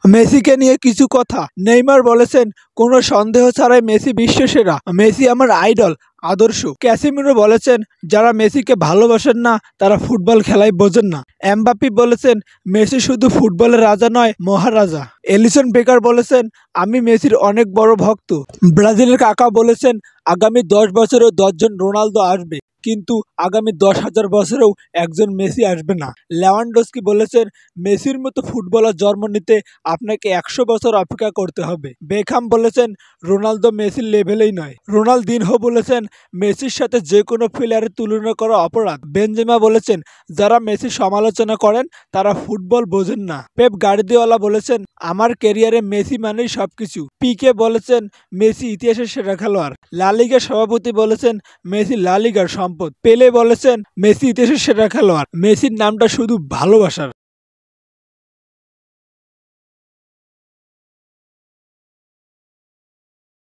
মেসিকে নিয়ে কিছু কথা। নেইমার বলেছেন, কোনো সন্দেহ ছাড়াই মেসি বিশ্বসেরা। মেসি আমার আইডল, আদর্শ। ক্যাসিমিরো বলেছেন, যারা মেসিকে ভালোবাসেন না তারা ফুটবল খেলাই বোঝেন না। এমবাপ্পে বলেছেন, মেসি শুধু ফুটবলের রাজা নয়, মহারাজা। এলিসন বেকার বলেছেন, আমি মেসির অনেক বড় ভক্ত। ব্রাজিলের কাকা বলেছেন, আগামী 10 বছরেও 10 জন রোনালদো আসবে, কিন্তু আগামী 10,000 বছরেও একজন মেসি আসবে না। লেভানডস্কি বলেছেন, মেসির মতো ফুটবলার জন্ম নিতে আপনাকে 100 বছর অপেক্ষা করতে হবে। বেকহাম বলেছেন, রোনালদো মেসির লেভেলেই নয়। রোনালদিনহো বলেছেন, মেসির সাথে যে কোনো প্লেয়ারের তুলনা করা অপরাধ। বেনজেমা বলেছেন, যারা মেসির সমালোচনা করেন তারা ফুটবল বোঝেন না। পেপ গার্দিওলা বলেছেন, আমার ক্যারিয়ারে মেসি মানেই সবকিছু। পিকে বলেছেন, মেসি ইতিহাসের সেরা খেলোয়াড়। লা লিগার সভাপতি বলেছেন, মেসি লা লিগার সম্পদ। পেলে বলেছেন, মেসি ইতিহাসের সেরা খেলোয়াড়। মেসির নামটা শুধু ভালোবাসার।